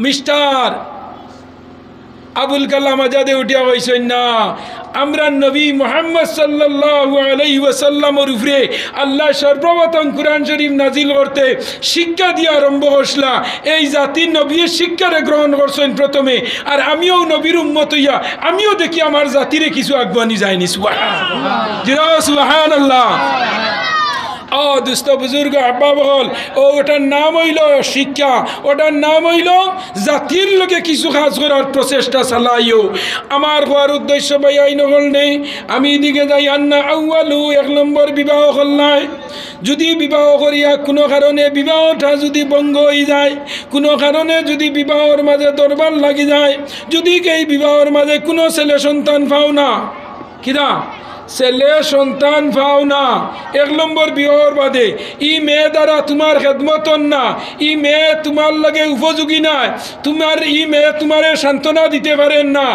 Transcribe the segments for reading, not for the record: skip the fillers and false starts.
Mister Abul Kalam আজাদে উঠিয়া হইছেন না আমরা নবী মুহাম্মদ সাল্লাল্লাহু আলাইহি ওয়াসাল্লামের উপরে আল্লাহ সর্বপ্রথম কুরআন শরীফ নাজিল করতে শিক্ষা দিয়া আরম্ভ করছলা এই জাতির নবীর শিক্ষারে গ্রহণ করছেন প্রথমে আর আমিও নবীর উম্মত হইয়া আমিও দেখি আমার জাতিরে কিছু আগবানি যায়নি সুবহানাল্লাহ জিরা সুবহানাল্লাহ ও দুস্থ বুজুর্গ আব্বা বল ওটার নাম হইল শিক্ষা ওটার নাম হইল জাতির লোকে কিছু কাজ করার প্রচেষ্টা চালাইও আমার হওয়ার উদ্দেশ্য ভাই আইন হল নেই আমি এদিকে যাই আন্না আউয়ালু 1 নম্বর বিবাহ করলাই যদি বিবাহ করিয়া কোনো কারণে বিবাহটা যদি বঙ্গ হয়ে যায় কোনো কারণে যদি বিবাহর মাঝে দরবার লাগি যায় যদি এই বিবাহর মাঝে কোনো ছেলে সন্তান পাও না কিনা ছেলে সন্তান পাও না 1 নম্বর বিবাহর বাদে ই মেয়ে দ্বারা তোমার খেদমতন না ই মেয়ে তোমার লাগে উপযোগী না তোমার ই মেয়ে তোমারে সান্ত্বনা দিতে পারেন না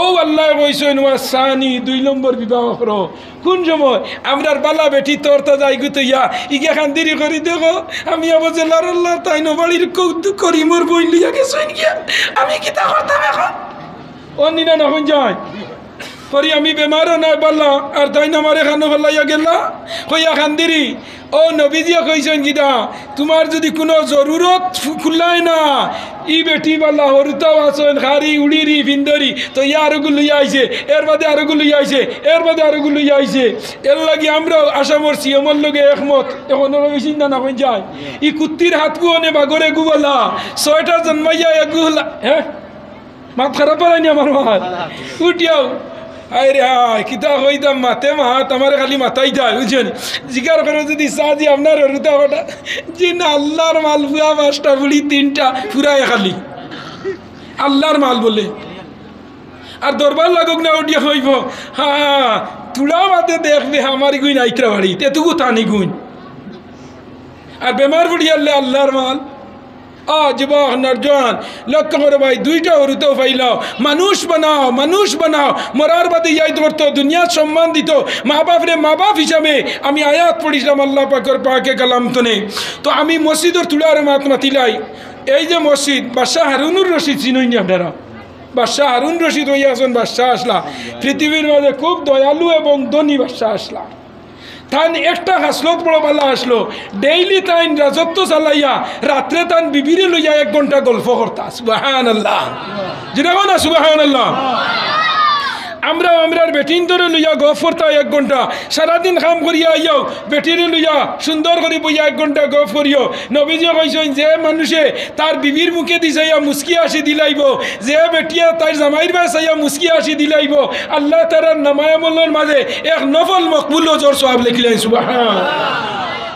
ও আল্লাহ কইছেন ওয়াসানি 2 নম্বর বিবাহ করো কোন সময় আমরার বালা বেটি তোরতা যাই গুতইয়া ইগে খান্দিরি করি দেখো আমি আবাজে লারাল্লাহ তাই নবাড়ির কৌতুক করি মোর বই লিয়া গেছেন গিয়া আমি কি তা করতাম এখন অন্যনা না কোন যায় পরি আমি বেমারও নাই বললা আর তাই না আমার এখানে বলাইয়া গেলা কইয়া খান্দিরি ও নবীজিয়া কইছেন গিদা তোমার যদি কোনো জরুরত খুলাই না ই বেটি বললা হরুতাও আসেন খারি উড়িরি ভিন্দরি তো ইয়া আরোগুলো লইয়া আইছে এর বাদে আরোগুলো লইয়া আইছে এর বাদে আরোগুলো লইয়া আইছে এর লাগি আমরাও আশা করছি আমার লগে একমত এখন বেশি না কোন যায় ই কুত্তির হাত গুনে বাগরে গুবলা 6টা জন্মাইয়া এগুলা হ্যাঁ মাত খারাপ পারাইনি আমার মাত উঠিয়াও আরে হায় কিতা কইতাম মাতে মাত আমার খালি মাথাই যায় বুঝছেন জিজ্ঞার করে যদি সাজি আপনার রুতা ওটা যে না আল্লাহর মাল পুরা 5টা বুড়ি 3টা পুরাই খালি আল্লাহর মাল বলে আর দরবার লাগুক না উঠিয়া হইব হ্যাঁ তুলা মাতে দেখবে আমার গুণ আইত্রা বাড়ি তেতুকু টানি গুণ আর বেমার বুড়ি আল্লাহ আল্লাহর মাল যুবক নরজওয়ান লক্ষ্য করে ভাই 2টা হরুতো ফাইলাও মানুষ বানাও মরার বাদে ইয়াদ করতো দুনিয়ার সম্মান দিত মা বাপরে মা বাপ হিসাবে আমি আয়াত পড়িছিলাম আল্লাহ পাকের পাকে কালাম তনে তো আমি মসজিদের তুলার মাত মাতিলাই এই যে মসজিদ বাদশাহ হারুনুর রশিদ চিনইনি আপনারা বাদশাহ হারুন রশিদ হইয়া আছেন বাদশাহ আসলা পৃথিবীর মাঝে খুব দয়ালু এবং ধনী বাদশাহ আসলা তান একটা হাসলত বড় বালা আসলো ডেইলি তাইন রাজত্ব চালাইয়া রাত্রে তান বিবিরে লইয়া 1 ঘন্টা গল্প করতা সুবহানাল্লাহ জিরাও না সুবহানাল্লাহ আমরার বেটিন ধরে লইয়া গপ করতা 1 ঘন্টা সারাদিন কাম করিয়া আইয়াও বেটিরে লইয়া সুন্দর করে বইয়া 1 ঘন্টা গপ করিও নবীজি কইছেন যে মানুষে তার বিবির মুখে দিছাইয়া মুস্কি আসি দিলাইব যে বেটিয়া তার জামাইর বাসাইয়া মুস্কি আসি দিলাইব আল্লাহ তাআলার নামায়ামলের মাঝে এক নফল মকবুল ওজর সওয়াব লিখলেন সুবহানাল্লাহ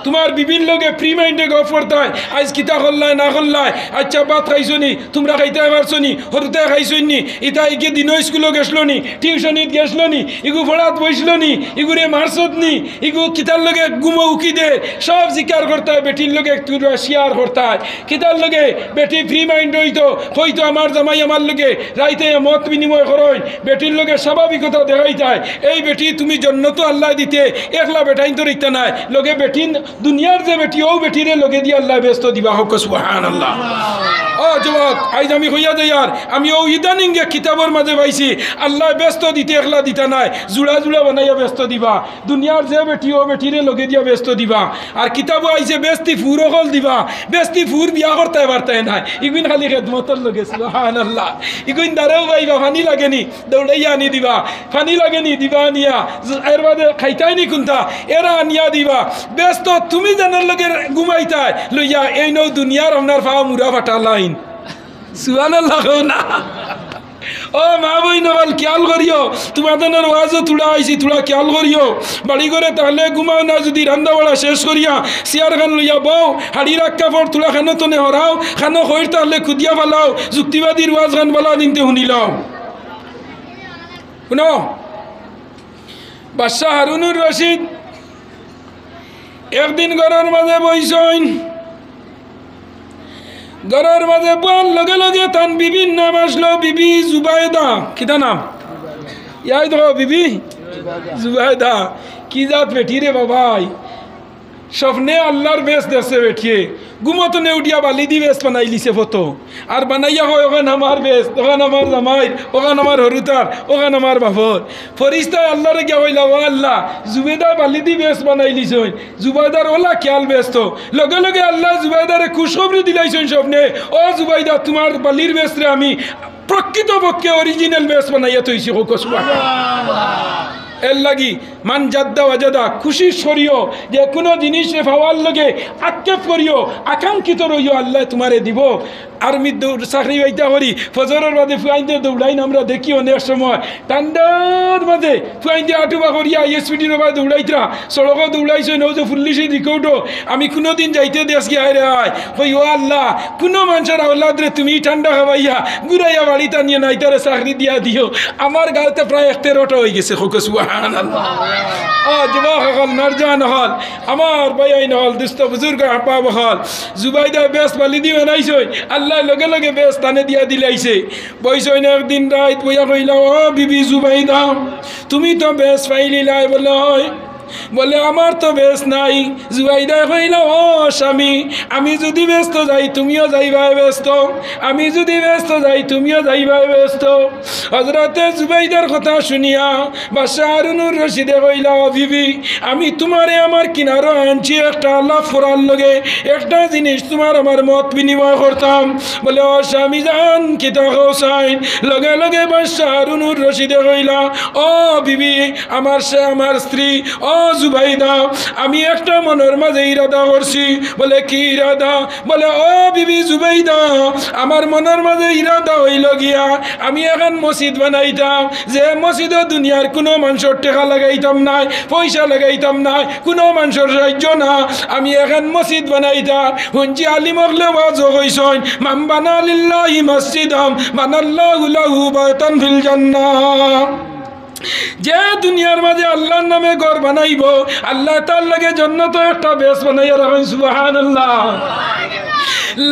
তোমার বিবির লগে ফ্রি মাইন্ডে গপ করতে হয় আজ কিতা করলাই না করলাই আচ্ছা ভাত খাইছো নি তোমরা খাইতে পারছো নি হরুতে খাইছো নি ইতা ইকে দিন স্কুলে গেছলো নি টিউশনিত গেছলো নি ইগু পড়াত বসলো নি ইগুরে মারছত নি ইগু কিতার লগে গুমো উকি দে সব জিকার করতে হয় বেটির লগে একটু শেয়ার করতে হয় কিতার লগে বেটি ফ্রি মাইন্ড হইতো আমার জামাই আমার লগে রাইতে মত বিনিময় করই বেটির লগে স্বাভাবিকতা দেখাইতে হয় এই বেটি তুমি জন্য তো আল্লাহ দিতে একলা বেটাইন তো রিক্তা নাই লগে বেটিন দুনিয়ার যে বেটি ও বেটিরে লগে দিয়ে আল্লাহ ব্যস্ত দিবা হোক সুবহানাল্লাহ ও যুবক আজ আমি হইয়া যাই আর আমি ও ইদানিংগে কিতাবের মাঝে পাইছি আল্লাহ ব্যস্ত দিতে একলা দিতা নাই জুড়া বানাইয়া ব্যস্ত দিবা দুনিয়ার যে বেটি ও বেটিরে লগে দিয়া ব্যস্ত দিবা আর কিতাবও আইছে বেস্তি ফুর হল দিবা বেস্তি ফুর বিয়া করতে পারতে নাই ইগুন খালি খেদমতর লগে সুবহানাল্লাহ ইগুন দাঁড়াও পাইবা ফানি লাগেনি দৌড়াইয়া আনি দিবা ফানি লাগেনি দিবা আনিয়া এর বাদে খাইতাইনি কোনটা এরা আনিয়া দিবা ব্যস্ত তুমি জানার লগে ঘুমাইতাই লইয়া এই নৌ দুনিয়ার আপনার ফা মুরা ফাটা লাইন সুবহানাল্লাহ না ও মা বই নবাল খেয়াল করিও তোমাদের ওয়াজও তুলা আইছি তুলা খেয়াল করিও বাড়ি করে তাহলে ঘুমাও না যদি রান্না বাড়া শেষ করিয়া চেয়ার খান লইয়া বউ হাড়ি রাখা পর তুলা খানো তনে হরাও খানো হইর তাহলে খুদিয়া ফালাও যুক্তিবাদীর ওয়াজ খান বালা দিনতে শুনিলাম শুনো বাদশাহ হারুনুর রশিদ একদিন ঘরের মাঝে বইসইন ঘরের মাঝে বল লগে লগে তান বিবির নাম আসলো বিবি জুবাইদা কিতা নাম ইয়াই দেখো বিবি জুবাইদা কি জাত বেটি রে বাবাই স্বপ্নে আল্লাহর বেশ দেশে বেঠিয়ে গুমতনে উঠিয়া বালি দি বেশ বানাই লিছে ফটো আর বানাইয়া হয় ওখান আমার বেশ ওখান আমার জামাই ওখান আমার হরুতার ওখান আমার বাপর ফরিস্তায় আল্লাহরে গিয়া হইলা ও আল্লাহ জুবেদার বালি দি বেশ বানাই লিছই জুবাইদার ওলা খেয়াল ব্যস্ত লগে লগে আল্লাহ জুবাইদারে খুশখবরি দিলাইছেন স্বপ্নে ও জুবাইদা তোমার বালির বেশরে আমি প্রকৃতপক্ষে অরিজিনাল বেশ বানাইয়া তৈছি হোক এর লাগি মান জাদ্দা ওয়াজাদা খুশি সরিও যে কোনো জিনিসে পাওয়ার লগে আক্ষেপ করিও আকাঙ্ক্ষিত রইও আল্লাহ তোমারে দিব আর্মি চাকরি বাইতা করি ফজরের বাদে ফুয়াইতে দৌড়াইন আমরা দেখি অনেক সময় ঠান্ডার মাঝে ফুয়াইতে আটুবা করিয়া এসপিটির বাদে দৌড়াইতরা সড়ক দৌড়াইছে নৌ যে ফুল্লিশি দিকেওটো আমি কোনোদিন যাইতে দেশ গিয়ে আয় রে আয় কই ও আল্লাহ কোনো মানুষের আল্লাহ রে তুমি ঠান্ডা খাবাইয়া ঘুরাইয়া বাড়িতে নিয়ে নাইতারে চাকরি দিয়া দিও আমার গাড়িতে প্রায় 13টা হয়ে গেছে হোক সুবহানাল্লাহ যুবক হল নরজান হল আমার ভাইয়াইন হল দুস্থ বুজুর্গ আপাব হল জুবাইদা বেশ বালি দিয়ে বানাইছই আল্লাহ লগে লগে বেশ টানে দিয়া দিলাইছে বইছই না একদিন রাত বইয়া কইলা ও বিবি জুবাইদা তুমি তো বেশ পাইলিলাই বলে হয় বলে আমার তো বেশ নাই জুবাইদা কইলা ও স্বামী আমি যদি ব্যস্ত যাই তুমিও যাইবা ব্যস্ত আমি যদি ব্যস্ত যাই তুমিও যাইবা ব্যস্ত হযরতে জুবাইদার কথা শুনিয়া বাদশাহ হারুনুর রশিদে কইলা ও বিবি আমি তোমারে আমার কিনারো আনছি একটা আল্লাহ ফোরার লগে একটা জিনিস তোমার আমার মত বিনিময় করতাম বলে ও স্বামী জান কিতা হোসাইন লগে লগে বাদশাহ হারুনুর রশিদে কইলা ও বিবি আমার স্ত্রী ও জুবাইদা আমি একটা মনের মাঝে ইরাদা করছি বলে কি ইরাদা বলে ও বিবি জুবাইদা আমার মনের মাঝে ইরাদা হইল গিয়া আমি এখন মসজিদ বানাইতাম যে মসজিদে দুনিয়ার কোনো মানুষের টাকা লাগাইতাম নাই পয়সা লাগাইতাম নাই কোনো মানুষের সাহায্য না আমি এখন মসজিদ বানাইতাম হুঞ্জি আলিমক লেওয়াজ হইছন মান বানা লিল্লাহি মসজিদাম বানাল্লাহু লাহু বাইতান ফিল জান্নাহ যে দুনিয়ার মাঝে আল্লাহর নামে ঘর বানাইব আল্লাহ তার লাগে জান্নাত একটা বেশ বানাইয়া রাখেন সুবহানাল্লাহ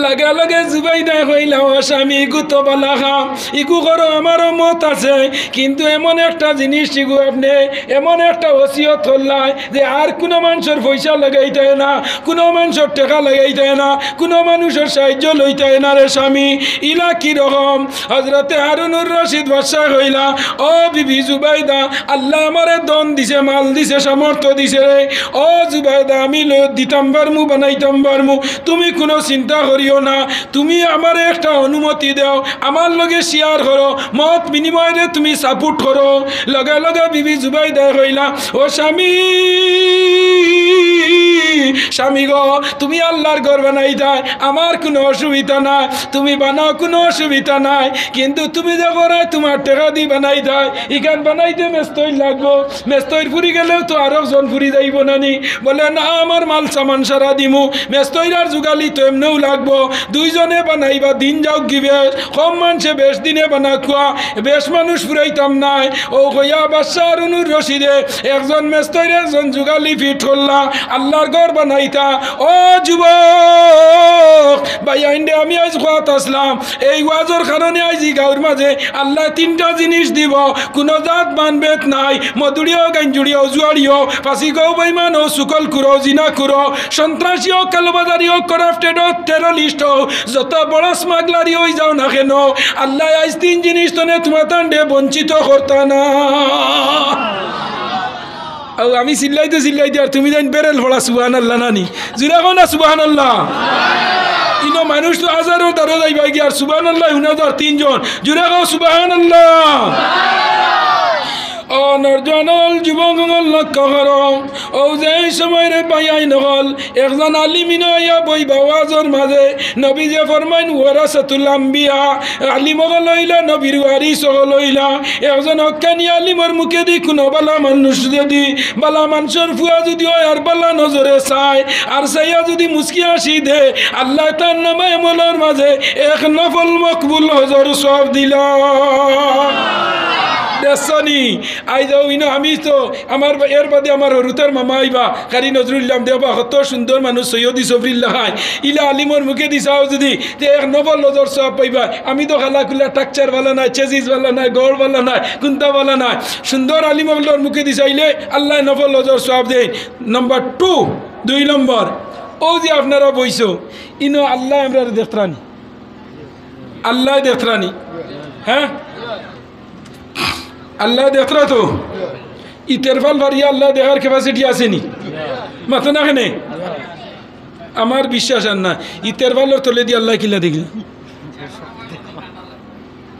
লাগা লগে জুবাইদা কইলা ও স্বামী ইগু তো বালা খাম ইগু করো আমারও মত আছে কিন্তু এমন একটা জিনিস ইগু আপনি এমন একটা ওসিয়ত করলাই যে আর কোনো মানুষের পয়সা লাগাইতে না কোনো মানুষের টাকা লাগাইতে না কোনো মানুষের সাহায্য লইতে না রে স্বামী ইলা কি রকম হযরতে হারুনুর রশিদ বাদশাহ কইলা ও বিবি জুবাইদা আল্লাহ আমারে দন দিছে মাল দিছে সামর্থ্য দিছে রে ও জুবাইদা আমি দিতাম পারমু বানাইতাম পারমু তুমি কোনো চিন্তা করিও না তুমি আমার একটা অনুমতি দাও আমার লগে শেয়ার করো মত বিনিময়ে তুমি সাপোর্ট করো লগে লগে বিবি জুবাইদা কইলা ও স্বামী স্বামী গো তুমি আল্লাহর ঘর বানাইতা আমার কোনো অসুবিধা নাই তুমি বানাও কোনো অসুবিধা নাই কিন্তু তুমি যে করে তোমার টাকা দি বানাইতা ইখান বানাইতে মেস্তই লাগবো মেস্তইর ফুরি গেলেও তো আরো জন ফুরি যাইব নানি বলে না আমার মাল সামান সারা দিমু মেস্তইরার যুগালি তো এমনিও লাগবো দুইজনে বানাইবা দিন যাও কি বেশ কম মানুষে বেশ দিনে বানা খোয়া বেশ মানুষ ফুরাইতাম নাই ও কইয়া বাদশাহ হারুনুর রশিদে একজন মেস্তইর একজন যুগালি ফিট করলা আল্লাহর ঘর বানাইতা ও যুবক ভাই আইন্ডে আমি আজ খোয়াত আসলাম এই ওয়াজের কারণে আজ গাঁর মাঝে আল্লাহ তিনটা জিনিস দিব কোনো জাত মানবেদ নাই মধুরিও গাঞ্জুড়িও জুয়ারিও ফাঁসি গৌ বেইমান ও সুকল কুরো জিনা কুরো সন্ত্রাসী ও কালোবাজারি ও করাপ্টেড ও টেরোরিস্ট ও যত বড় স্মাগলারি হয়ে যাও না কেন আল্লাহ আজ তিন জিনিস তো তোমার তান্ডে বঞ্চিত করতা না আমি চিল্লাইতে আর তুমি জানি বেরেল পড়া সুবহানাল্লাহ নানি জুড়ে না সুবহানাল্লাহ ইনো মানুষ তো হাজারো দারো যাইবা গিয়ে আর সুবহানাল্লাহ 3 জন জুড়ে গাও সুবহানাল্লাহ ও নরজনল যুবক লক্ষ্য করো ও যে সময় রে পাইয়াই নহল একজন আলিমিন ইয়া বই বাওয়াজর মাঝে নবী যে ফরমাইন ওয়ারাসাতুল আম্বিয়া আলিমক লইলা নবীর ওয়ারিস লইলা একজন হক্কানি আলিমর মুখে দি কোনো বালা মানুষ যদি বালা মানুষের ফুয়া যদি হয় আর বালা নজরে চায় আর চাইয়া যদি মুস্কি আসি দে আল্লাহ তার নামে মনের মাঝে এক নফল মকবুল হজর সব দিলা দেশনি আই যাও ইনো আমি তো আমার এর বাদে আমার হরুতার মামা আইবা কারি নজরুল্লাহ দেবা কত সুন্দর মানুষ সৈয়দি সফরিল্লাহ হাই ইলা আলিমর মুখে দিছাও যদি যে এক নবল নজর সব পাইবা আমি তো খালা খুলা টাকচার বালা নাই চেজিস বালা নাই গড় বালা নাই কুন্তা বালা নাই সুন্দর আলিমর মুখে দিছাইলে আল্লাহ নফল নজর সব দেয়। নাম্বার 2 2 নম্বর ও যে আপনারা বইছো ইনো আল্লাহ আমরা দেখতরানি আল্লাহ দেখতরানি হ্যাঁ আল্লাহ দেখতরা তো ইতেরফাল ভারিয়া আল্লাহ দেখার ক্যাপাসিটি আসেনি মাথা না কেনে আমার বিশ্বাস আর না ইতেরফালের তলে দিয়ে আল্লাহ কিলা দেখলি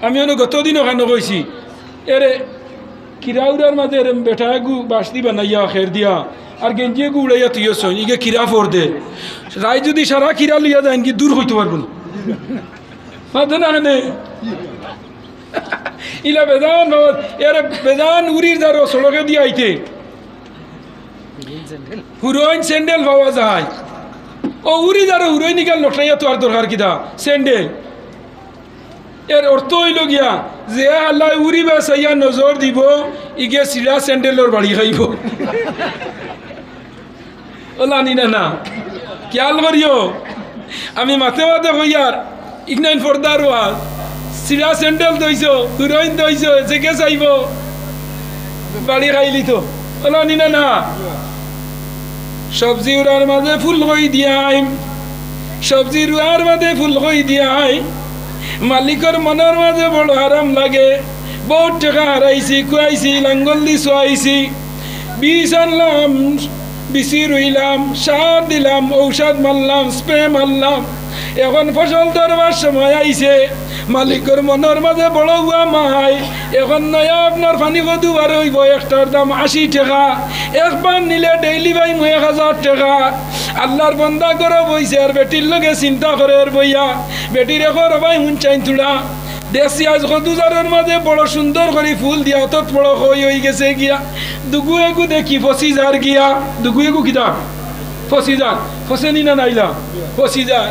আমি গতদিন ওখানে কইছি এরে কিরাউরার মাঝে এরম বেটাগু বাসদি বানাইয়া খের দিয়া আর গেঞ্জিয়ে গু উড়াইয়া তুইও সই ইগে কিরা ফোর দে রায় যদি সারা কিরা লইয়া যায় কি দূর হইতে পারবো না মাথা না কেনে ইলা বেজান এর বেজান উড়ির যারো সড়কে দিয়ে আইতে হুরোইন স্যান্ডেল পাওয়া যায় ও উড়ি যারো হুরোইন নিকাল লটাইয়া তো আর দরকার কিনা স্যান্ডেল এর অর্থ হইল গিয়া যে আল্লাহ উড়ি বা সাইয়া নজর দিব ইগে সিরা স্যান্ডেলর বাড়ি খাইব ওলা নি না খেয়াল করিও আমি মাথে মাথে হইয়ার ইগনাইন ফর্দার ওয়াজ সিরা স্যান্ডেল দইছ হুরোইন দইছ জেগে চাইব বাড়ি খাইলি তো ওলা নি না সবজি উড়ার মাঝে ফুল হই দিয়াই সবজি রুয়ার মাঝে ফুল হই দিয়াই মালিকর মনের মাঝে বড় আরাম লাগে বহুত টাকা হারাইছি খুয়াইছি লাঙ্গল দি চুয়াইছি বিষ আনলাম বিচি রইলাম সার দিলাম ঔষধ মারলাম স্প্রে মারলাম এখন ফসল ধরবার সময় আইছে মালিকর মনের মাঝে বড় হুয়া মাই এখন নয়া আপনার পানি কদু আর হইব একটার দাম 80 টাকা একবার নিলে ডেইলি বাই 1000 টাকা আল্লাহর বন্দা করে বইছে আর বেটির লগে চিন্তা করে বইয়া বেটির এখন ভাই হুঁচাইন তুড়া দেশি আজ কদুজারের মাঝে বড় সুন্দর করে ফুল দিয়া অত বড় হয়ে গেছে গিয়া দুগু এগু দেখি ফসি যার গিয়া দুগু এগু কিতা ফসি যার ফসেনি না নাইলা ফসি যার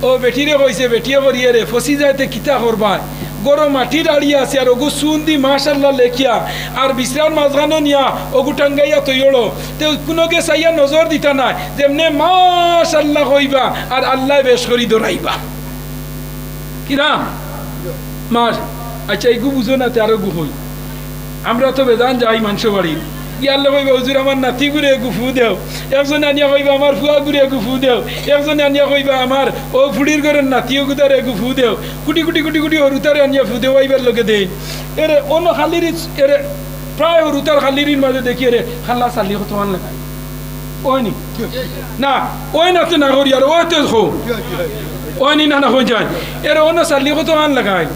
ও বেটিরে কইছে বেটিয়ে করিয়ে রে ফসি যাইতে কিতা করবা গরম মাটি দাঁড়িয়ে আছে আর ওগু চুন দি মাশাল্লাহ লেখিয়া আর বিশ্রার মাঝখানো নিয়া ওগু টাঙ্গাইয়া তৈড়ো তে কোনোকে চাইয়া নজর দিতা নাই যেমনে মাশাল্লাহ কইবা আর আল্লাহ বেশ করি দৌড়াইবা কিনা মাস আচ্ছা এগু বুঝো না তে আরো গু হই আমরা তো বেজান যাই মানুষ বাড়ি ইয়াল্লা কইবা হুজুর আমার নাতি গুরে গুফু দেও একজন আনিয়া কইবা আমার ফুয়া গুরে গুফু দেও একজন আনিয়া কইবা আমার ও ফুড়ির ঘরের নাতিও গুদারে গুফু দেও কুটি কুটি কুটি কুটি হরুতারে আনিয়া ফু দেও আইবার লোকে দেই এরে অন্য খালির এরে প্রায় হরুতার খালির মাঝে দেখি এরে খাল্লা চালি কত মান লাগাই ওই নি না ওই না তো না করি আর ওই তো খো ওই নি না হয়ে যায় এরে অন্য চালি কত মান লাগাই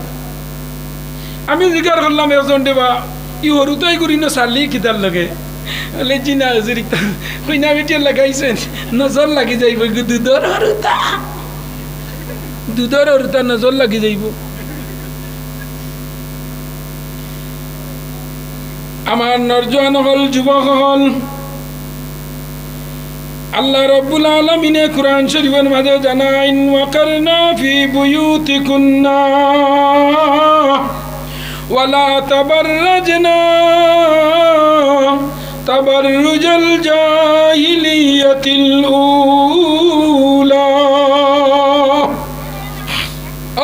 আমি জিজ্ঞার করলাম একজন দেবা ই হরুতাই করি না চালি কিতার লাগে লেজি না হজুরি কইনা বেটিয়ে লাগাইছেন নজর লাগি যাইব দুধর হরুতা নজর লাগি যাইব আমার নরজওয়ান হল যুবক হল আল্লাহ রাব্বুল আলামিনে কুরআন শরীফের মাঝে জানাইন ওয়াকারনা ফি বুয়ুতিকুন্না ওয়ালা তাবাররাজনা তাবাররুজাল জাহিলিয়াতিল উলা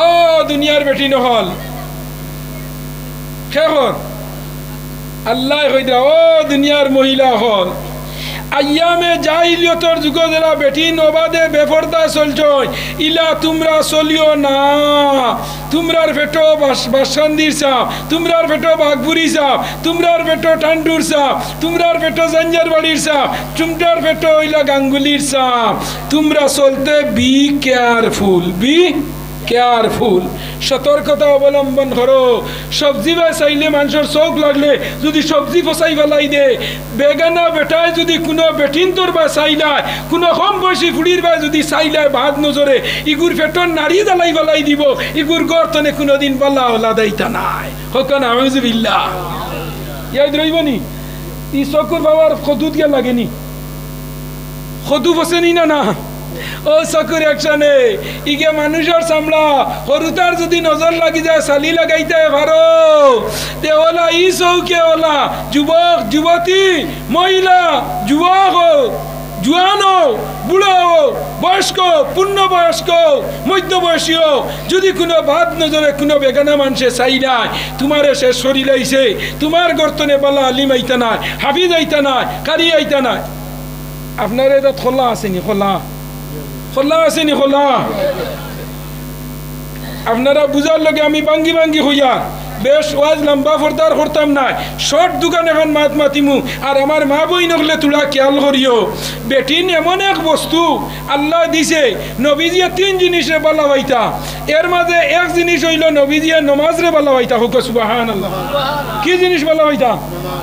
ও দুনিয়ার বেটি নহল খেহর আল্লাহ কইদা ও দুনিয়ার মহিলা হল আয়ামে জাহিলিয়তর যুগ যারা বেটি নবাদে বেফরদা চলছ ইলা তোমরা চলিও না তোমরার পেটো বাসন্দির সাপ তোমরার পেটো বাঘবুরি সাপ তোমরার পেটো টান্ডুর সাপ তোমরার পেটো জঞ্জার বাড়ির সাপ তোমরার পেটো ইলা গাঙ্গুলির সাপ তোমরা চলতে বি কেয়ারফুল সতর্কতা অবলম্বন করো সবজি বা চাইলে মানুষের চোখ লাগলে যদি সবজি ফসাই ফেলাই দে বেগানা বেটায় যদি কোনো বেটিন তোর বা চাইলায় কোনো কম বয়সী ফুড়ির বা যদি চাইলায় ভাত নজরে ইগুর পেটর নাড়ি জ্বালাই ফেলাই দিব ইগুর গর্তনে কোনোদিন পাল্লা হলা দেয়তা নাই হকান আউযুবিল্লাহ ইয়াদ রইবনি ই চকুর বাবার খদুত গিয়া লাগেনি খদু ফসেনি না ও চকুর একশনে ইগে মানুষের চামড়া হরুতার যদি নজর লাগি যায় চালি লাগাইতে পারো তে ওলা ই চৌকে ওলা যুবক যুবতী মহিলা যুবক হোক জুয়ান হোক বুড়ো হোক বয়স্ক পূর্ণবয়স্ক মধ্যবয়সী হোক যদি কোনো বাদ নজরে কোনো বেগানা মানুষে চাই নাই তোমারে সে শরীর আইছে তোমার গর্তনে বালা আলিম আইতা নাই হাফিজ আইতা নাই কারি আইতা নাই আপনার এটা খোলা আসেনি, খোলা খোলা আসেনি, খোলা আপনারা বুঝার লগে আমি বাঙ্গি বাঙ্গি হইয়া বেশ ওয়াজ লম্বা ফর্দার করতাম না, শর্ট দোকান এখন মাত মাতিমু। আর আমার মা বই নগলে তোলা খেয়াল করিও, বেটিন এমন এক বস্তু আল্লাহ দিছে, নবীজিয়া 3 জিনিসে বলা হইতা, এর মাঝে এক জিনিস হইল নবীজিয়া নমাজরে বলা হইতা। হুক সুবহানাল্লাহ। কি জিনিস বলা হইতা?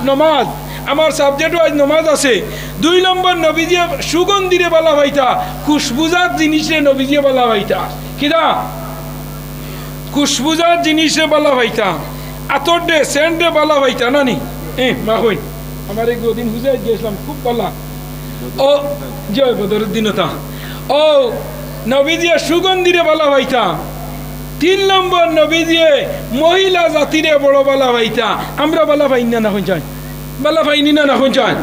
নমাজ। আমার সাবজেক্টও আজ নমাজ আছে। 2 নম্বর নবীজিয়া সুগন্ধিরে বলা হইতা, খুশবুজাত জিনিসে নবীজিয়া বলা হইতা। কিরা? খুশবুজাত জিনিসে বলা হইতা, আতর ডে সেন্টে বলা হইতা না নি? মা কই আমার এক দিন হুজাই গেছিলাম, খুব বলা ও জয় বদরুদ্দিন ওটা ও নবীজিয়া সুগন্ধিরে বলা হইতা। 3 নম্বর নবীজিয়ে মহিলা জাতিরে বড় বলা হইতা। আমরা বলা পাই না, না হই যায় বলা পাইনি না, না হই যায়।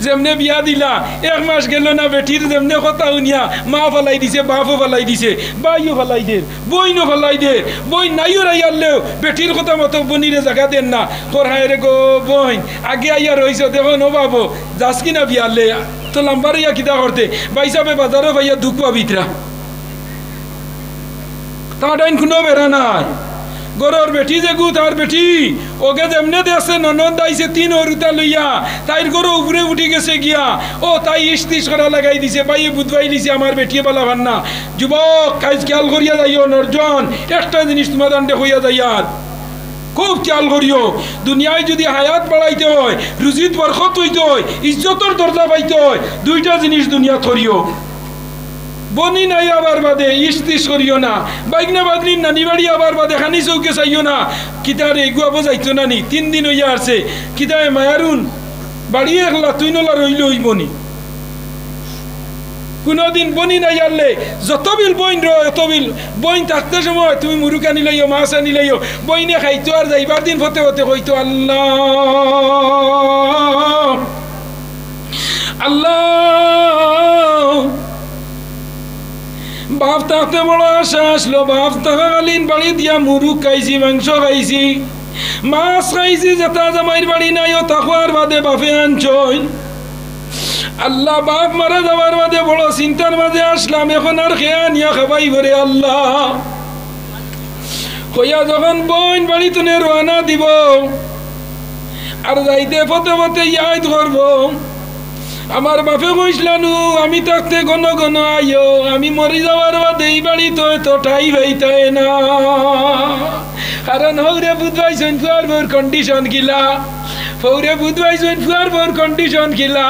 যেমনে বিয়া দিলা 1 মাস গেল না, বেটির যেমনে কথা শুনিয়া মা ফেলাই দিছে, বাপও ফেলাই দিছে, বাইও ফেলাই দে, বইনও ফেলাই দে, বই নাইও রাইয়ালেও বেটির কথা মতো বনিরে জায়গা দেন না। তোর হায় রে গো বইন, আগে আইয়া রইছ দেখো নো বাবো যাস কিনা বিয়ালে তো লাম্বার ইয়া কিতা করতে বাইসাবে বাজারও ভাইয়া দুঃখ পাবিতরা তার ডাইন কোনো বেড়া নাই। গরর বেটি যে গু তার বেটি ওকে যেমনে দেখছে ননদ আইছে 3 অরুতা লইয়া, তাইর গরো উপরে উঠি গেছে গিয়া, ও তাই ইস্তিস করা লাগাই দিছে, বাইয়ে বুধবাই দিছে আমার বেটিয়ে বলা ভান না। যুবক কাজ খেয়াল করিয়া যাইও, নরজন একটা জিনিস তোমার দান্ডে হইয়া যাইয়ার খুব খেয়াল করিও। দুনিয়ায় যদি হায়াত বাড়াইতে হয়, রুজিত বরকত হইতে হয়, ইজ্জতর দরজা পাইতে হয়, 2টা জিনিস দুনিয়া করিও। বনি নাই আবার বাদে ইস্তিস করিও না, বাইকনা বাদনির নানি বাড়ি আবার বাদে খানি চৌকে চাইও না। কিতারে এগুয়াবো যাইতো না নি, 3 দিন হইয়া আসছে। কিতায় মায়ারুন বাড়ি একলা তুই নলা রইল হইবনি, কোনদিন বনি নাই আনলে যত বিল বইন এত বিল বইন থাকতে সময় তুমি মুরুক আনি লাইও, মাছ আনি লাইও, বইনে খাইতো আর যাইবার দিন ফতে ফতে হইতো আল্লাহ আল্লাহ। বাপ থাকতে বড় আশা আসলো, বাপ থাকাকালীন বাড়ি দিয়া মুরুক খাইছি, মাংস খাইছি, মাছ খাইছি, যেটা জামাইর বাড়ি নাই ও থাকার বাদে বাপে আনছই। আল্লাহ বাপ মারা যাওয়ার বাদে বড় চিন্তার মাঝে আসলাম, এখন আর খেয়া নিয়া খাবাই ভরে আল্লাহ হইয়া যখন বোন বাড়ি তুনে রওনা দিব আর যাইতে ফতে ফতে ইয়াদ করব। আমার বাপে কইসলানু আমি থাকতে ঘন ঘন আইও, আমি মরি যাওয়ার বাদে এই বাড়ি তো এত ঠাই ভাইতাই না, কারণ হৌরে বুধবাইছেন ফুয়ার বউর কন্ডিশন কিলা, ফৌরে বুধবাইছেন ফুয়ার বউর কন্ডিশন কিলা।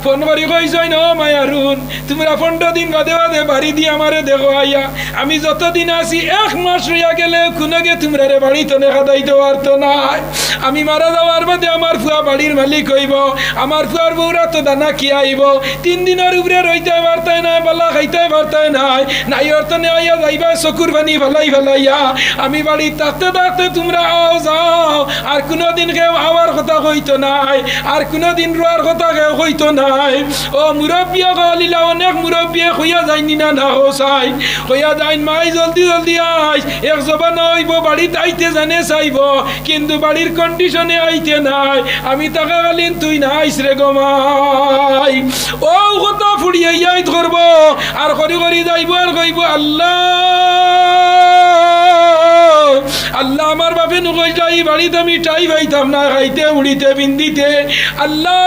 ফোন করি কইছেন ও মায়ারুন তোমরা 15 দিন বাদে বাদে বাড়ি দিয়ে আমারে দেখো আইয়া, আমি যতদিন আছি 1 মাস রইয়া গেলে কোনগে তোমরা রে বাড়ি তো দেখা দাইতে পারতো না। আমি মারা যাওয়ার বাদে আমার ফুয়া বাড়ির মালিক হইব, আমার ফুয়ার বউরা তো দানা কি আইব, 3 দিনের উপরে রইতে পারতাই নাই, বালা খাইতে পারতাই নাই, নাই অর্থনে আইয়া যাইবা চকুর পানি ফেলাই ফেলাইয়া। আমি বাড়ি থাকতে থাকতে তোমরা আও যাও, আর কোনোদিন কেউ আওয়ার কথা হইতো নাই, আর কোনোদিন রোয়ার কথা কেউ হইতো নাই। ও মুরব্বিয়া গলিলা অনেক মুরব্বিয়ে হইয়া যায়নি না না হোসাই হইয়া যাইন মাই জলদি জলদি আইস, এক জবান হইব বাড়িতে আইতে জানে চাইব, কিন্তু বাড়ির কন্ডিশনে আইতে নাই। আমি থাকাকালীন তুই না আইস রে গমাই, ও কথা ফুড়িয়ে ইয়াই ধরব আর করি করি যাইব আর কইব আল্লাহ আল্লাহ আমার বাপে নুকইলা এই বাড়িতে আমি টাই পাইতাম না, খাইতে উড়িতে বিন্দিতে। আল্লাহ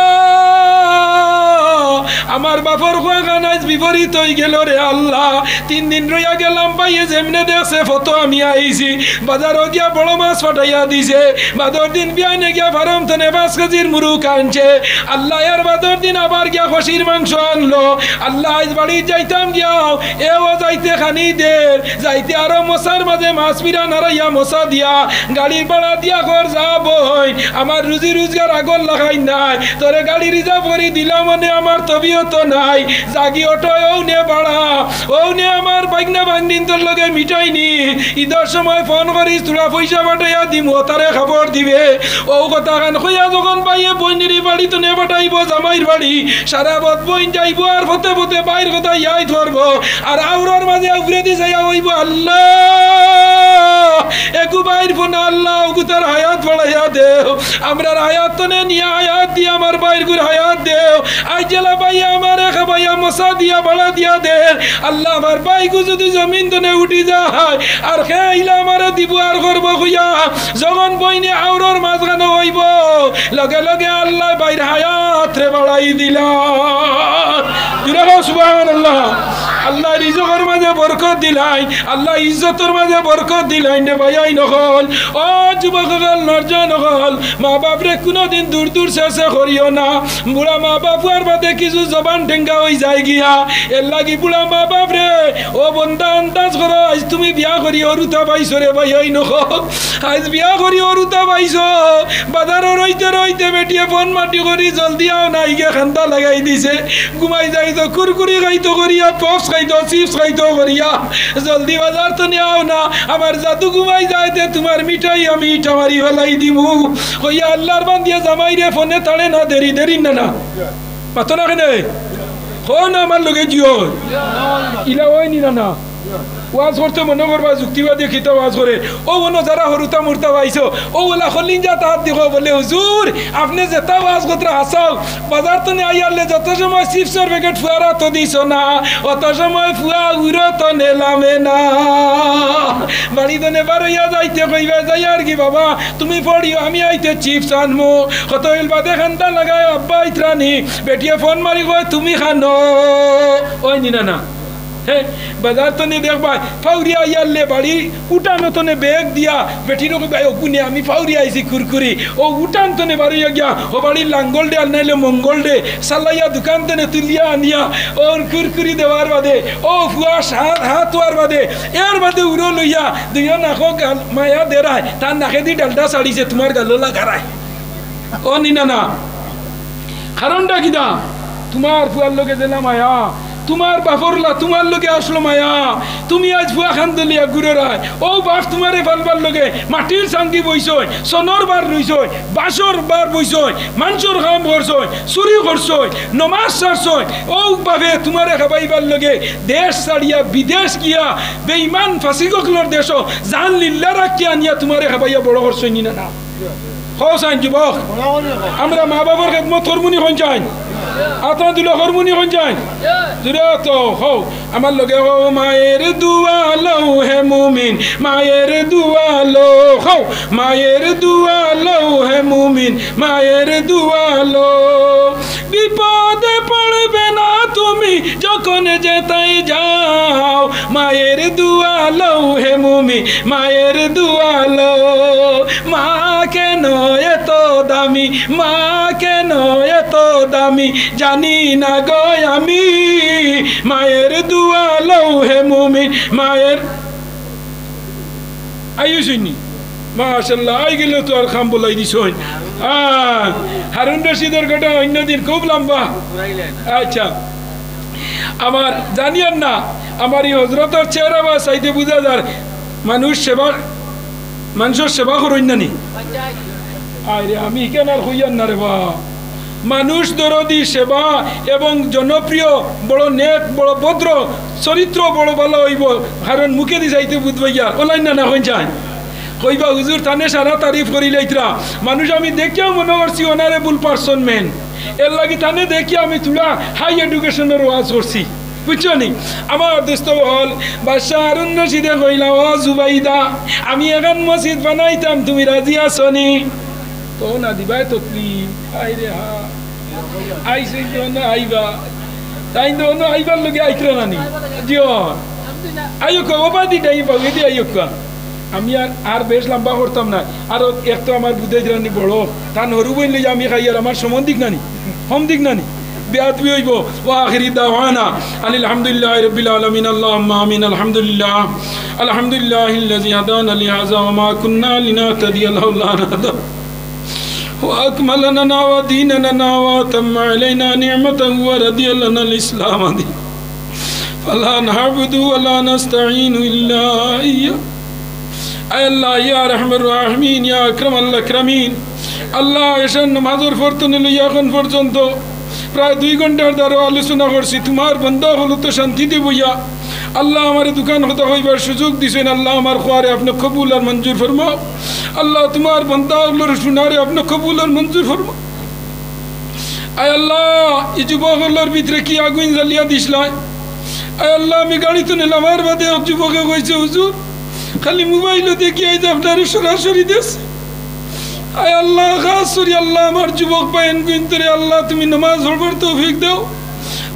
আমার বাপর খানাজ বিপরীত হয়ে গেল রে আল্লাহ। 3 দিন রইয়া গেলাম, পাইয়ে যেমনে দেখছে ফটো আমি আইছি, বাজারও গিয়া বড় মাছ ফাটাইয়া দিছে, বাদর দিন বিয়ানে গিয়া ফার্ম তনে 5 কেজির মুরুক আনছে। আল্লাহ এর বাদর দিন আবার গিয়া খসির মাংস আনলো। আল্লাহ আজ বাড়ি যাইতাম গিয়াও এও যাইতে খানি দের যাইতে আরো মশার মাঝে মাছ পিরা নারাইয়া মশা দিয়া গাড়ির ভাড়া দিয়া ঘর যাব, আমার রুজি রোজগার আগর লাগাই নাই, তোরে গাড়ি রিজার্ভ করে দিলাম মানে আমার তবিয়ত নাই, জাগি অটো ও নে ভাড়া ও নে আমার বাইকনা বান্দিন তোর লগে মিটাইনি, ঈদের সময় ফোন করিস তোরা পয়সা পাঠাইয়া দিম, তারে খবর দিবে। ও কথা কান কইয়া যখন পাইয়ে বইনেরই বাড়ি তো নে পাঠাইব জামাইর বাড়ি, সারা বদ বইন যাইব আর ফতে ফতে বাইর কথা ইয়াই ধরব, আর আউরার মাঝে উপরে দি যাইয়া হইব আল্লাহ একু বাইর ফোন আল্লাহ গুতার হায়াত বাড়াইয়া দেও আমরার হায়াত তনে নিয়া হায়াত দিয়া আমার বাইর গুর হায়াত দেও আই জেলা ভাইয়া আমার একা ভাইয়া মশা দিয়া বাড়া দিয়া দে আল্লাহ আমার বাইকু যদি জমিন তনে উঠি যায় আর খেইলা আমারে দিব আর করব খুইয়া যখন বইনে আউরর মাঝখানে হইব লগে লগে আল্লাহ বাইর হায়াত রে বাড়াই দিলা সুবহানাল্লাহ আল্লাহ রিজকের মাঝে বরকত দিলাই আল্লাহ ইজ্জতের মাঝে বরকত দিলাই নে ভাইয়াই নকল ও যুবকল নরজন নকল মা বাপরে কোনোদিন দূর দূর শেষে করিও না বুড়া মা বাপ আর বাদে কিছু জবান ঠেঙ্গা হয়ে যায় গিয়া এর লাগি বুড়া মা বাপরে ও বন্ধা আন্দাজ করো আজ তুমি বিয়া করি অরুতা পাইছো রে ভাইয়াই নকল আজ বিয়া করি অরুতা পাইছো বাজারও রইতে রইতে বেটিয়ে ফোন মাটি করি জলদি আও না ইগে খান্তা লাগাই দিছে ঘুমাই যাইতো কুরকুরি খাইতো করিয়া পপস খাইতো চিপস খাইতো করিয়া জলদি বাজার তো নেও না আমার জাদু ঘুমাই যাইতে তোমার মিঠাই আমি ইটা মারি ফেলাই দিমু কইয়া আল্লাহর বান্দিয়া জামাই রে ফোনে তাড়ে না দেরি দেরি না না পাতো না কেনে কোন আমার লগে জিও ইলা হয়নি না না ওয়াজ করতে মনে করবা যুক্তিবাদী খিতা ওয়াজ করে ও মনে যারা হরুতা মুরতা পাইছো ও বলা খলিন যা তাহাত দেখো বলে হুজুর আপনি যেটা ওয়াজ করতে হাসাও বাজার তো নে আইয়ালে যত সময় চিপসের প্যাকেট ফুয়ারা তো দিছ না অত সময় ফুয়া উড়ো তো নেলামে না বাড়ি তো নেবার ইয়া যাইতে কইবা যাই আর কি বাবা তুমি পড়িও আমি আইতে চিপস আনমো কত হইল বাদে খান্তা লাগায় আব্বা ইত্রানি বেটিয়ে ফোন মারি কয় তুমি খানো ওই নিনা না হ্যাঁ বাজার তো নিয়ে দেখবা ফাউরিয়া ইয়ারলে বাড়ি উঠানো তো বেগ দিয়া বেটির ভাই ওকুনে আমি ফাউরিয়া আইছি কুরকুরি ও উঠান তো বাড়ি গিয়া ও বাড়ির লাঙ্গল ডে আর নাইলে মঙ্গল ডে সালাইয়া দোকান তেনে তুলিয়া আনিয়া ওর কুরকুরি দেওয়ার বাদে ও ফুয়া হাত হওয়ার বাদে এর বাদে উড়ো লইয়া দুইও নাকো মায়া দেরায় তার নাকে দি ডালটা ছাড়িছে তোমার গালোলা গারায় ও নিনা না কারণটা কিনা তোমার ফুয়ার লোকে দিলা মায়া তোমার বাপরলা তোমার লগে আসলো মায়া তুমি আজ ভুয়া খান দলিয়া ঘুরে রায় ও বাপ তোমারে ফালবার লগে মাটির সাঙ্গি বইছয় সোনর বার রইছয় বাসর বার বইছয় মাংসর কাম করছয় চুরি করছয় নমাজ ছাড়ছয় ও বাপে তোমারে খাবাইবার লগে দেশ ছাড়িয়া বিদেশ গিয়া বেঈমান ফাসিককলর দেশ জান লিল্লা রাখিয়া নিয়া তোমারে খাবাইয়া বড় করছয় নি না না হোসাইন যুবক আমরা মা বাবার খেদমত করবনি কোন চাই আপনার দুলো হরমোনি হন যায় জুড়ে তো হও আমার লগে হো মায়ের দুয়ালো হে মুমিন মায়ের দুয়ালো হও মায়ের দুয়ালো হে মুমিন মায়ের দুয়ালো বিপদে পড়বে না তুমি যখন যেতাই যাও মায়ের দুয়ালো হে মুমিন মায়ের দুয়ালো মা কেন এত দামি মা কেন এত দামি জানি না গো আমি মায়ের দুয়ালো হে মুমিন মায়ের আইসুনি মাশাআল্লাহ আই গেল তো আর খাম বলাই দিছই হারুন রশিদের কথা অন্যদিন খুব লম্বা আচ্ছা আমার জানিয়েন না আমার এই হজরতের চেহারা বা সাইতে বুঝা যার মানুষ সেবা মানুষের সেবা করেন না নি আরে আমি কেন আর হইয়ান না রে বা মানুষ দরদি সেবা এবং জনপ্রিয় বড় নেক বড় ভদ্র চরিত্র বড় ভালো হইব কারণ মুখে দি যাইতে বুঝবাইয়া ওলাইন না হইন যায় কইবা হুজুর তানে সারা তারিফ করিলে ইতরা মানুষ আমি দেখিয়াও মনে করছি অনারেবল পারসন মেন এর লাগি তানে দেখি আমি তুলা হাই এডুকেশনের ওয়াজ করছি বুঝছো নি আমার দোস্ত হল বাদশাহ হারুন রশিদে কইলা ও জুবাইদা আমি এখন মসজিদ বানাইতাম তুমি রাজি আছো নি তো না দিবাই তো আই রে হা আইসে না আইবা তাই তো না আইবার লগে আইতরা নানি জিও আইও কো ওবাদি ডাই বাগে দি আইও কো আমি আর বেশ লম্বা করতাম না আর এক তো আমার বুদ্ধে জানি বড় তা নরু বইলে আমি খাই আর আমার সমান দিক নানি হম দিক নানি বেয়াদবি হইব ওয়া আখিরি দাওয়ানা আলহামদুলিল্লাহি রাব্বিল আলামিন আল্লাহুম্মা আমিন আলহামদুলিল্লাহ আলহামদুলিল্লাহিল্লাযী হাদানা লিহাযা ওয়া মা কুন্না লিনাহতাদিয়া লাউলা আন হাদা وأكمل لنا وديننا وأتم علينا نعمته ورضي لنا الإسلام دين فلا نعبد ولا نستعين إلا إياه أي الله يا رحم الراحمين يا أكرم الأكرمين الله এসে নামাজের ফরতনে লইয়া এখন পর্যন্ত প্রায় 2 ঘন্টার দ্বারা আলোচনা করছি তোমার বন্ধা হলো তো শান্তিতে বইয়া আল্লাহ আমার দোকান হতে হইবার সুযোগ দিছেন আল্লাহ আমার খোয়ারে আপনি কবুল আর মঞ্জুর ফরমাও আল্লাহ তোমার বান্দা আল্লাহর শুনারে আপনি কবুল আর মঞ্জুর ফরমাও আয় আল্লাহ এই যুবকগুলোর ভিতরে কি আগুন জ্বালিয়া দিসলাই আয় আল্লাহ আমি গাড়ি তো নিলাম আর বাদে যুবকে কইছে হুজুর খালি মোবাইলে দেখি এই যে আপনার সরাসরি দেশ আয় আল্লাহ খাস করি আল্লাহ আমার যুবক পাইন গুন্তরে আল্লাহ তুমি নামাজ পড়বার তৌফিক দাও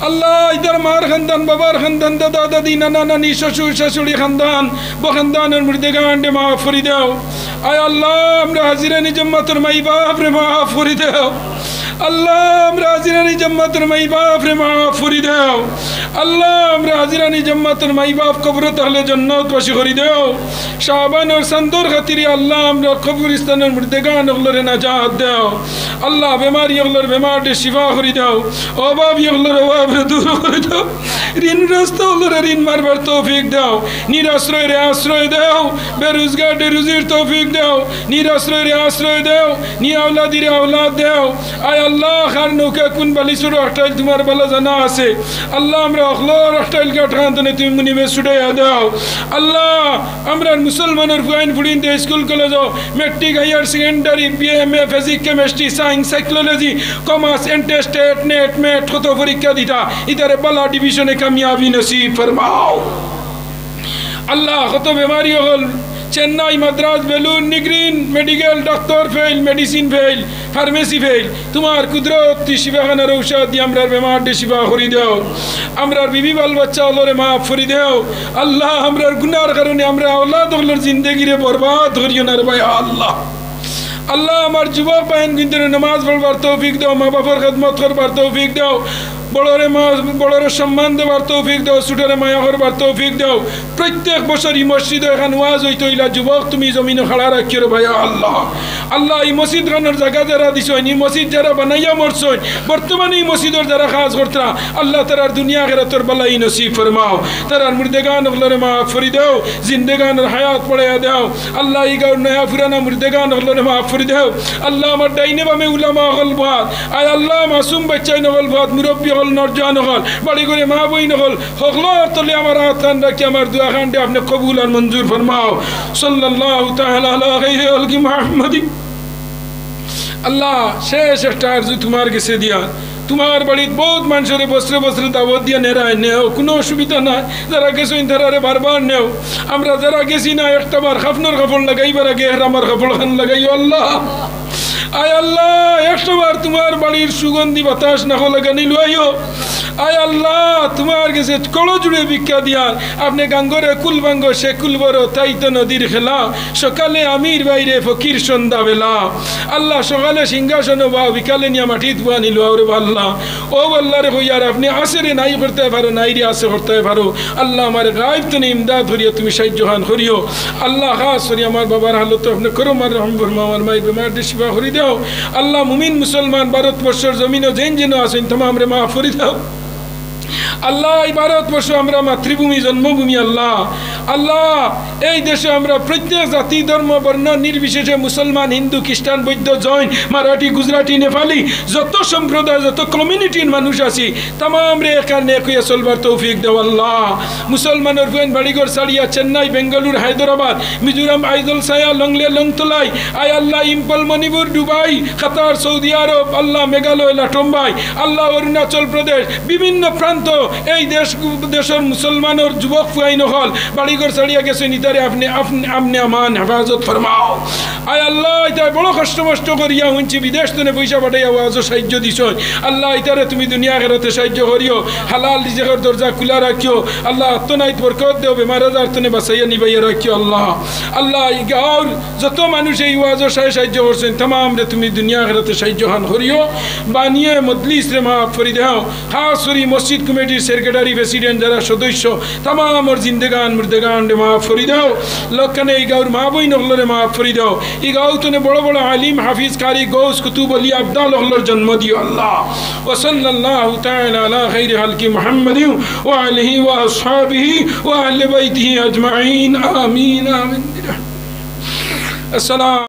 আল্লাহ ইদার মার খানদান বাবার খানদান দাদা দাদি নানা নানি শ্বশুর শাশুড়ি খানদান বখানদানের মৃদেগান্ডে মাফ করে দাও আয় আল্লাহ আমরা হাজিরানি জম্মাতের মাই বাপ রে মাফ করে দাও আল্লাহ আমরা হাজিরানি জম্মাতের মাই বাপ রে মাফ করে দাও আল্লাহ আমরা হাজিরানি জম্মাতের মাই বাপ কবর তাহলে জান্নাত বাসী করে দাও শাবান আর সন্দর খাতিরে আল্লাহ আমরা কবরস্থানের মৃদেগান ওগুলোরে নাজাত দাও আল্লাহ বেমারি ওগুলোর বেমারটে শিফা করে দাও অভাব ওগুলোর অভাব দূর করে দাও ঋণগ্রস্ত ওগুলোরে ঋণ মারবার তৌফিক দাও নিরাশ্রয় রে আশ্রয় দাও বেরোজগার রুজির তৌফিক দাও নিরাশ্রয় রে আশ্রয় দাও নি আওলাদি রে আওলাদ দাও আয় আল্লাহ খার নৌকা কোন বালিশুর হটাইল তোমার বেলা জানা আছে আল্লাহ আমরা অখলোর হটাইল কাঠান্তনে তুমি মুনিবে ছুটাইয়া দাও আল্লাহ আমরা মুসলমানের ফুয়াইন ফুড়িনতে school college matric higher secondary BMA physics chemistry science psychology commerce এন্টেস্টেট নেট মেট কত পরীক্ষা দিতা ইতারে বালা ডিভিশনে কামিয়াবি নসিব ফরমাও আল্লাহ কত বেমারি হল চেন্নাই মাদ্রাস বেলুন নিগ্রিন medical doctor fail medicine fail pharmacy fail তোমার কুদরত শিবাখানার ঔষধ দিয়ে আমরা বেমার শিবা করি দাও আমরা বিবি বাল বাচ্চা হলরে মাফ করি দাও আল্লাহ আমরা গুনার কারণে আমরা আওলাদ হলর জিন্দগিরে বরবাদ করিও না রে ভাই আল্লাহ আল্লাহ আমার যুবক বাহিন কিন্তু নামাজ পড়বার তৌফিক দাও মা বাবার খেদমত করবার তৌফিক দাও বড়রে সম্মান দেবার তৌফিক দাও ছোটরে মায়া করবার তৌফিক দাও প্রত্যেক বছর এই মসজিদে এখন ওয়াজ হইতো ইলা যুবক তুমি জমিনে খাড়া রাখিও রে ভাইয়া আল্লাহ আল্লাহ এই মসজিদ খানের জায়গা যারা দিছই এই মসজিদ যারা বানাইয়া মরছই বর্তমানে এই মসজিদের যারা কাজ করতরা আল্লাহ তারার দুনিয়া আখিরাতের বালাই নসিব ফরমাও তারার মুর্দেগান ওগুলোরে মাফ করে দাও জিন্দেগানের হায়াত পড়াইয়া দাও আল্লাহ এই গাঁর নয়া পুরানা মুর্দেগান ওগুলোরে মাফ করে দাও আল্লাহ আমার ডাইনে বামে উলামা হল ভাত আয় আল্লাহ মাসুম বাচ্চাই নহল ভাত মুরব্বী হল নরজান হল বাড়ি করে মা বই নহল হকলার তলে আমার হাত খান রাখি আমার দুয়া খান্ডে আপনি কবুল আর মঞ্জুর ফরমাও সাল্লাল্লাহু তাআলা আলা গায়রি আলকি মুহাম্মাদি আল্লাহ শেষ একটা আরজু তোমার কাছে দিয়া তোমার বাড়িতে বহুত মানুষের বছরে বছরে দাওয়াত দিয়ে নেরায় নেও কোনো অসুবিধা নাই যারা গেছো তারারে বারবার নেও আমরা যারা গেছি না একটা বার খাফনের কাপড় লাগাইবার আগে আমার কাপড় খান লাগাইও আল্লাহ আয় আল্লাহ একটা বার তোমার বাড়ির সুগন্ধি বাতাস না লাগানি লইও আয় আল্লাহ তোমার কাছে কড়ো জুড়ে ভিক্ষা দিয়া আপনি গাঙ্গরে কুলবাঙ্গ সে কুলবর তাই তো নদীর খেলা সকালে আমির বাইরে ফকির সন্ধ্যা বেলা আল্লাহ সকালে সিংহাসন বা বিকালে নিয়ে মাটিত বুয়া নিল আর আল্লাহ ও আল্লাহ রে হইয়ার আপনি আসে নাই করতে পারো নাই রে আসে করতে পারো আল্লাহ আমার গাইব তো ইমদাদ করিয়া তুমি সাহায্য খান করিও আল্লাহ খাস করি আমার বাবার হালত আপনি করো মার রহম ফরমা আমার মায়ের বেমার শিফা করি দাও আল্লাহ মুমিন মুসলমান ভারতবর্ষের জমিনও যেন আছেন তোমাম রে মাফ করি দাও আল্লাহ এই ভারতবর্ষ আমরা মাতৃভূমি জন্মভূমি আল্লাহ আল্লাহ এই দেশে আমরা প্রত্যেক জাতি ধর্ম বর্ণ নির্বিশেষে মুসলমান হিন্দু খ্রিস্টান বৌদ্ধ জৈন মারাঠি গুজরাটি নেপালি যত সম্প্রদায় যত কমিউনিটির মানুষ আছি তাম রে এখানে একইয়া চলবার তৌফিক দেও আল্লাহ মুসলমানের ফুয়েন বাড়িঘর ছাড়িয়া চেন্নাই বেঙ্গালুর হায়দ্রাবাদ মিজোরাম আইজল সায়া লংলে লংতলাই আয় আল্লাহ Imphal Manipur Dubai Qatar Saudi Arab আল্লাহ মেঘালয় লাটম্বাই আল্লাহ অরুণাচল প্রদেশ বিভিন্ন প্রান্ত এই দেশের মুসলমানের যুবক ফুয়াইন হল বাড়িঘর ছাড়িয়া গেছে নিতারে আপনি আপনি আমান হেফাজত ফরমাও আয় আল্লাহ এটা বড় কষ্ট মষ্ট করিয়া হুঁচি বিদেশ তুনে পয়সা পাঠাইয়া আজও সাহায্য দিছ আল্লাহ এটারে তুমি দুনিয়া আখিরাতে সাহায্য করিও হালাল রিজিকের দরজা খোলা রাখিও আল্লাহ আত্মনাইত বরকত দেও বেমার আজার তুনে বাঁচাইয়া নিবাইয়া রাখিও আল্লাহ আল্লাহ এই গাঁর যত মানুষ এই ওয়াজও সাহায্য করছেন তাম রে তুমি দুনিয়া আখিরাতে সাহায্য খান করিও বানিয়ে মজলিস রে মাফ করি দাও খাস করি মসজিদ কমিটির সেক্রেটারি প্রেসিডেন্ট যারা সদস্য তামামর জিন্দেগান মুর্দেগান রে মাফ করি দাও লোকখানে এই গাঁর মা বই নহলরে মাফ করি দাও এই গাঁও তুনে বড় বড় আলিম হাফিজ কারি গৌস কুতুব আলী আবদাল হলর জন্ম দিও আল্লাহ ওয়া সাল্লাল্লাহু তাআলা আলা খাইরি হালকি মুহাম্মাদিন ওয়া আলিহি ওয়া আসহাবিহি ওয়া আহলি বাইতিহি আজমাইন আমিন আমিন আসসালাম